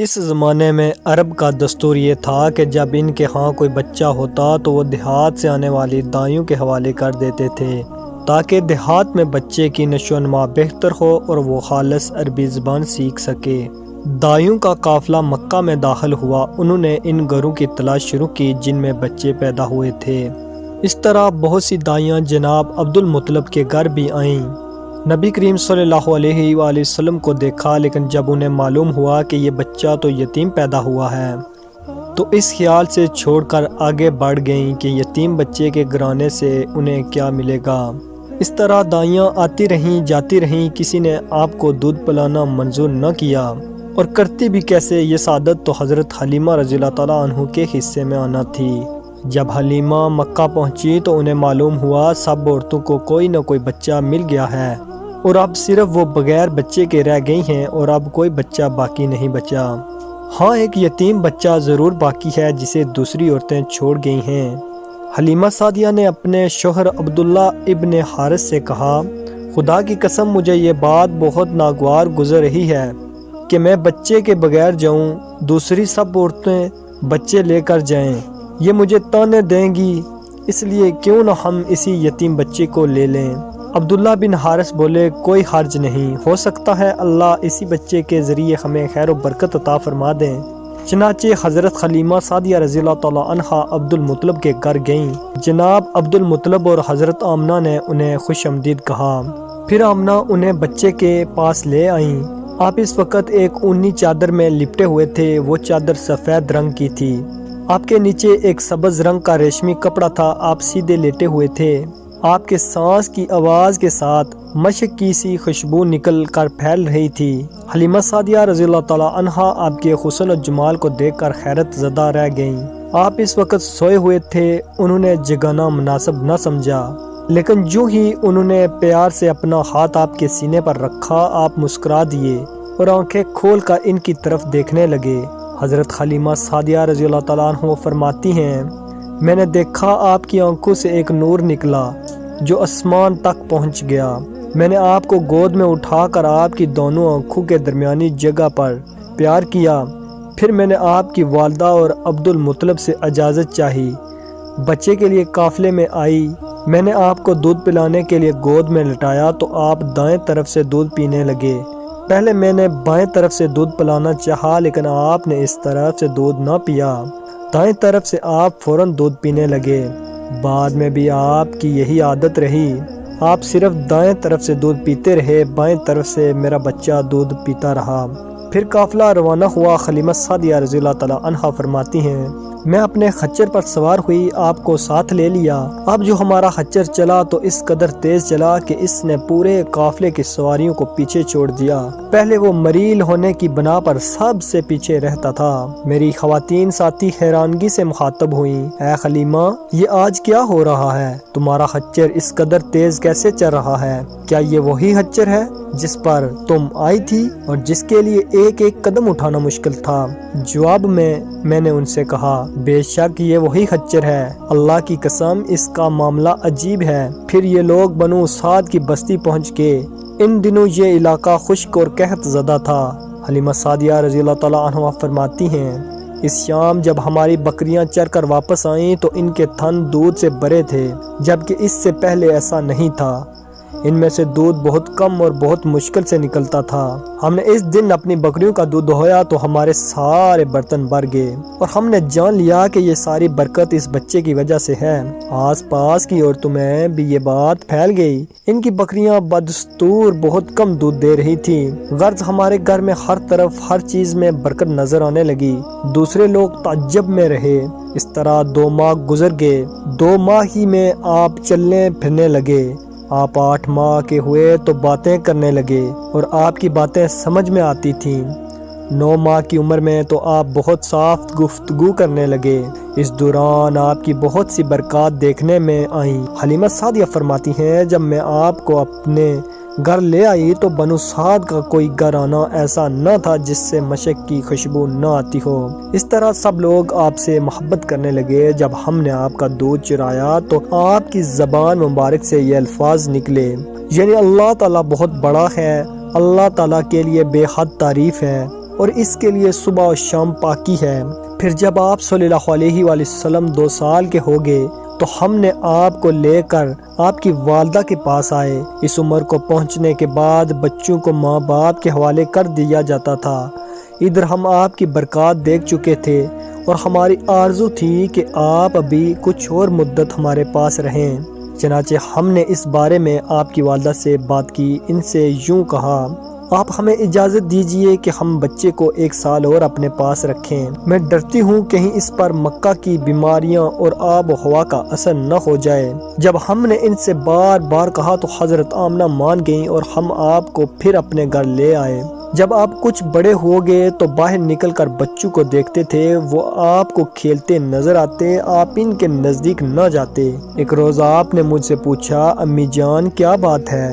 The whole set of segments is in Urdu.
اس زمانے میں عرب کا دستور یہ تھا کہ جب ان کے ہاں کوئی بچہ ہوتا تو وہ دیہات سے آنے والی دائیوں کے حوالے کر دیتے تھے تاکہ دیہات میں بچے کی نشو و نما بہتر ہو اور وہ خالص عربی زبان سیکھ سکے۔ دائیوں کا قافلہ مکہ میں داخل ہوا۔ انہوں نے ان گھروں کی تلاش شروع کی جن میں بچے پیدا ہوئے تھے۔ اس طرح بہت سی دائیاں جناب عبد المطلب کے گھر بھی آئیں۔ نبی کریم صلی اللہ علیہ وآلہ وسلم کو دیکھا، لیکن جب انہیں معلوم ہوا کہ یہ بچہ تو یتیم پیدا ہوا ہے تو اس خیال سے چھوڑ کر آگے بڑھ گئیں کہ یتیم بچے کے گھرانے سے انہیں کیا ملے گا۔ اس طرح دائیاں آتی رہیں جاتی رہیں، کسی نے آپ کو دودھ پلانا منظور نہ کیا، اور کرتی بھی کیسے۔ یہ سعادت تو حضرت حلیمہ رضی اللہ تعالیٰ عنہ کے حصے میں آنا تھی۔ جب حلیمہ مکہ پہنچی تو انہیں معلوم ہوا سب عورتوں کو کوئی نہ کوئی بچہ مل گیا ہے اور اب صرف وہ بغیر بچے کے رہ گئی ہیں اور اب کوئی بچہ باقی نہیں بچا۔ ہاں، ایک یتیم بچہ ضرور باقی ہے جسے دوسری عورتیں چھوڑ گئی ہیں۔ حلیمہ سعدیہ نے اپنے شوہر عبداللہ ابن حارث سے کہا، خدا کی قسم مجھے یہ بات بہت ناگوار گزر رہی ہے کہ میں بچے کے بغیر جاؤں، دوسری سب عورتیں بچے لے کر جائیں، یہ مجھے تانے دیں گی، اس لیے کیوں نہ ہم اسی یتیم بچے کو لے لیں۔ عبداللہ بن حارث بولے، کوئی حرج نہیں، ہو سکتا ہے اللہ اسی بچے کے ذریعے ہمیں خیر و برکت عطا فرما دیں۔ چنانچہ حضرت حلیمہ سعدیہ رضی اللہ تعالیٰ عنہا عبد المطلب کے گھر گئیں۔ جناب عبد المطلب اور حضرت آمنہ نے انہیں خوش آمدید کہا۔ پھر آمنہ انہیں بچے کے پاس لے آئیں۔ آپ اس وقت ایک اونی چادر میں لپٹے ہوئے تھے، وہ چادر سفید رنگ کی تھی۔ آپ کے نیچے ایک سبز رنگ کا ریشمی کپڑا تھا۔ آپ سیدھے لیٹے ہوئے تھے۔ آپ کے سانس کی آواز کے ساتھ مشک کی سی خوشبو نکل کر پھیل رہی تھی۔ حلیمہ سعدیہ رضی اللہ تعالیٰ عنہا آپ کے حسن و جمال کو دیکھ کر حیرت زدہ رہ گئیں۔ آپ اس وقت سوئے ہوئے تھے، انہوں نے جگانا مناسب نہ سمجھا، لیکن جو ہی انہوں نے پیار سے اپنا ہاتھ آپ کے سینے پر رکھا، آپ مسکرا دیے اور آنکھیں کھول کر ان کی طرف دیکھنے لگے۔ حضرت حلیمہ سعدیہ رضی اللہ تعالیٰ عنہ فرماتی ہیں، میں نے دیکھا آپ کی آنکھوں سے ایک نور نکلا جو آسمان تک پہنچ گیا۔ میں نے آپ کو گود میں اٹھا کر آپ کی دونوں آنکھوں کے درمیانی جگہ پر پیار کیا۔ پھر میں نے آپ کی والدہ اور عبد المطلب سے اجازت چاہی، بچے کے لیے قافلے میں آئی۔ میں نے آپ کو دودھ پلانے کے لیے گود میں لٹایا تو آپ دائیں طرف سے دودھ پینے لگے۔ پہلے میں نے بائیں طرف سے دودھ پلانا چاہا، لیکن آپ نے اس طرف سے دودھ نہ پیا۔ دائیں طرف سے آپ فوراً دودھ پینے لگے۔ بعد میں بھی آپ کی یہی عادت رہی، آپ صرف دائیں طرف سے دودھ پیتے رہے، بائیں طرف سے میرا بچہ دودھ پیتا رہا۔ پھر قافلہ روانہ ہوا۔ حلیمہ سعدیہ رضی اللہ تعالیٰ عنہا فرماتی ہیں، میں اپنے خچر پر سوار ہوئی، آپ کو ساتھ لے لیا۔ اب جو ہمارا خچر چلا تو اس قدر تیز چلا کہ اس نے پورے قافلے کی سواریوں کو پیچھے چھوڑ دیا۔ پہلے وہ مریل ہونے کی بنا پر سب سے پیچھے رہتا تھا۔ میری خواتین ساتھی حیرانگی سے مخاطب ہوئیں، اے حلیمہ، یہ آج کیا ہو رہا ہے؟ تمہارا خچر اس قدر تیز کیسے چل رہا ہے؟ کیا یہ وہی خچر ہے جس پر تم آئی تھی اور جس کے لیے ایک ایک قدم اٹھانا مشکل تھا؟ جواب میں نے ان سے کہا، بے شک یہ وہی خچر ہے، اللہ کی قسم اس کا معاملہ عجیب ہے۔ پھر یہ لوگ بنو سعد کی بستی پہنچ گئے۔ ان دنوں یہ علاقہ خشک اور قحط زدہ تھا۔ حلیمہ سعدیہ رضی اللہ تعالیٰ عنہ فرماتی ہیں، اس شام جب ہماری بکریاں چر کر واپس آئیں تو ان کے تھن دودھ سے بھرے تھے، جبکہ اس سے پہلے ایسا نہیں تھا۔ ان میں سے دودھ بہت کم اور بہت مشکل سے نکلتا تھا۔ ہم نے اس دن اپنی بکریوں کا دودھ دہویا تو ہمارے سارے برتن بھر گئے اور ہم نے جان لیا کہ یہ ساری برکت اس بچے کی وجہ سے ہے۔ آس پاس کی عورتوں میں بھی یہ بات پھیل گئی۔ ان کی بکریاں بدستور بہت کم دودھ دے رہی تھیں، غرض ہمارے گھر میں ہر طرف ہر چیز میں برکت نظر آنے لگی۔ دوسرے لوگ تعجب میں رہے۔ اس طرح 2 ماہ گزر گئے۔ 2 ماہ ہی میں آپ چلنے پھرنے لگے۔ آپ 8 ماہ کے ہوئے تو باتیں کرنے لگے اور آپ کی باتیں سمجھ میں آتی تھیں۔ 9 ماہ کی عمر میں تو آپ بہت صاف گفتگو کرنے لگے۔ اس دوران آپ کی بہت سی برکات دیکھنے میں آئیں۔ حلیمہ سعدیہ فرماتی ہیں، جب میں آپ کو اپنے گھر لے آئی تو بنو سعد کا کوئی گھر آنا ایسا نہ تھا جس سے مشک کی خوشبو نہ آتی ہو۔ اس طرح سب لوگ آپ سے محبت کرنے لگے۔ جب ہم نے آپ کا دودھ چرایا تو آپ کی زبان مبارک سے یہ الفاظ نکلے، یعنی اللہ تعالیٰ بہت بڑا ہے، اللہ تعالیٰ کے لیے بے حد تعریف ہے، اور اس کے لیے صبح و شام پاکی ہے۔ پھر جب آپ صلی اللہ علیہ وآلہ وسلم 2 سال کے ہو گئے تو ہم نے آپ کو لے کر آپ کی والدہ کے پاس آئے۔ اس عمر کو پہنچنے کے بعد بچوں کو ماں باپ کے حوالے کر دیا جاتا تھا۔ ادھر ہم آپ کی برکات دیکھ چکے تھے اور ہماری آرزو تھی کہ آپ ابھی کچھ اور مدت ہمارے پاس رہیں۔ چنانچہ ہم نے اس بارے میں آپ کی والدہ سے بات کی۔ ان سے یوں کہا، آپ ہمیں اجازت دیجئے کہ ہم بچے کو 1 سال اور اپنے پاس رکھیں۔ میں ڈرتی ہوں کہیں اس پر مکہ کی بیماریاں اور آب و ہوا کا اثر نہ ہو جائے۔ جب ہم نے ان سے بار بار کہا تو حضرت آمنہ مان گئیں اور ہم آپ کو پھر اپنے گھر لے آئے۔ جب آپ کچھ بڑے ہو گئے تو باہر نکل کر بچوں کو دیکھتے تھے، وہ آپ کو کھیلتے نظر آتے، آپ ان کے نزدیک نہ جاتے۔ ایک روز آپ نے مجھ سے پوچھا، امی جان کیا بات ہے؟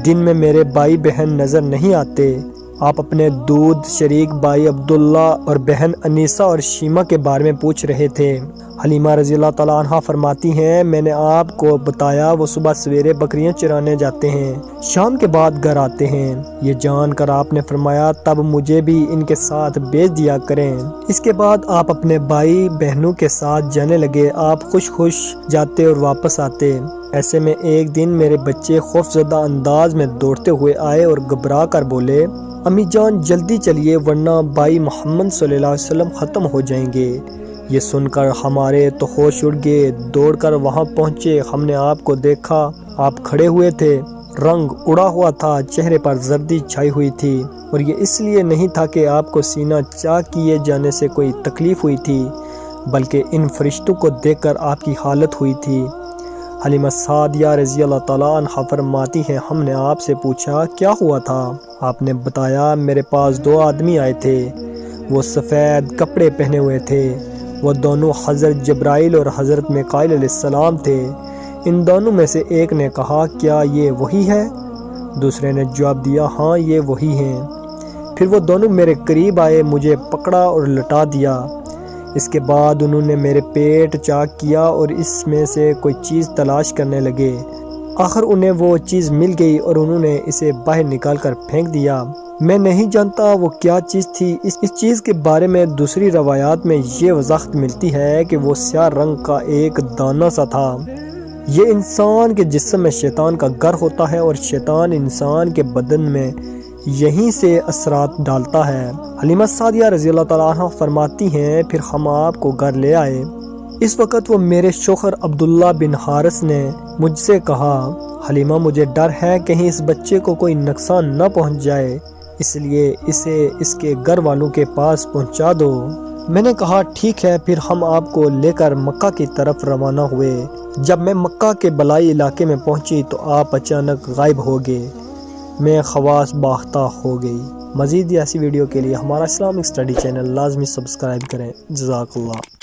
دن میں میرے بھائی بہن نظر نہیں آتے۔ آپ اپنے دودھ شریک بھائی عبداللہ اور بہن انیسہ اور شیمہ کے بارے میں پوچھ رہے تھے۔ حلیمہ رضی اللہ تعالیٰ عنہ فرماتی ہیں، میں نے آپ کو بتایا وہ صبح سویرے بکریاں چرانے جاتے ہیں، شام کے بعد گھر آتے ہیں۔ یہ جان کر آپ نے فرمایا، تب مجھے بھی ان کے ساتھ بھیج دیا کریں۔ اس کے بعد آپ اپنے بھائی بہنوں کے ساتھ جانے لگے۔ آپ خوش جاتے اور واپس آتے۔ ایسے میں ایک دن میرے بچے خوفزدہ انداز میں دوڑتے ہوئے آئے اور گھبرا کر بولے، امی جان جلدی چلیے ورنہ بھائی محمد صلی اللہ علیہ وسلم ختم ہو جائیں گے۔ یہ سن کر ہمارے تو ہوش اڑ گئے۔ دوڑ کر وہاں پہنچے، ہم نے آپ کو دیکھا، آپ کھڑے ہوئے تھے، رنگ اڑا ہوا تھا، چہرے پر زردی چھائی ہوئی تھی، اور یہ اس لیے نہیں تھا کہ آپ کو سینہ چاک کیے جانے سے کوئی تکلیف ہوئی تھی، بلکہ ان فرشتوں کو دیکھ کر آپ کی حالت ہوئی تھی۔ حلیمہ سعدیہ رضی اللہ تعالیٰ عنہ فرماتی ہیں، ہم نے آپ سے پوچھا کیا ہوا تھا؟ آپ نے بتایا، میرے پاس 2 آدمی آئے تھے، وہ سفید کپڑے پہنے ہوئے تھے، وہ دونوں حضرت جبرائیل اور حضرت میکائیل علیہ السلام تھے۔ ان دونوں میں سے ایک نے کہا، کیا یہ وہی ہے؟ دوسرے نے جواب دیا، ہاں یہ وہی ہیں۔ پھر وہ دونوں میرے قریب آئے، مجھے پکڑا اور لٹا دیا۔ اس کے بعد انہوں نے میرے پیٹ چاک کیا اور اس میں سے کوئی چیز تلاش کرنے لگے۔ آخر انہیں وہ چیز مل گئی اور انہوں نے اسے باہر نکال کر پھینک دیا۔ میں نہیں جانتا وہ کیا چیز تھی۔ اس چیز کے بارے میں دوسری روایات میں یہ وضاحت ملتی ہے کہ وہ سیاہ رنگ کا ایک دانہ سا تھا۔ یہ انسان کے جسم میں شیطان کا گھر ہوتا ہے اور شیطان انسان کے بدن میں یہیں سے اثرات ڈالتا ہے۔ حلیمہ سعدیہ رضی اللہ تعالیٰ عنہ فرماتی ہیں، پھر ہم آپ کو گھر لے آئے۔ اس وقت وہ میرے شوہر عبداللہ بن حارث نے مجھ سے کہا، حلیمہ مجھے ڈر ہے کہیں اس بچے کو کوئی نقصان نہ پہنچ جائے، اس لیے اسے اس کے گھر والوں کے پاس پہنچا دو۔ میں نے کہا ٹھیک ہے۔ پھر ہم آپ کو لے کر مکہ کی طرف روانہ ہوئے۔ جب میں مکہ کے بلائی علاقے میں پہنچی تو آپ اچانک غائب ہو گئے۔ میں خواص باختہ ہو گئی۔ مزید ایسی ویڈیو کے لیے ہمارا اسلامک اسٹڈی چینل لازمی سبسکرائب کریں۔ جزاک اللہ۔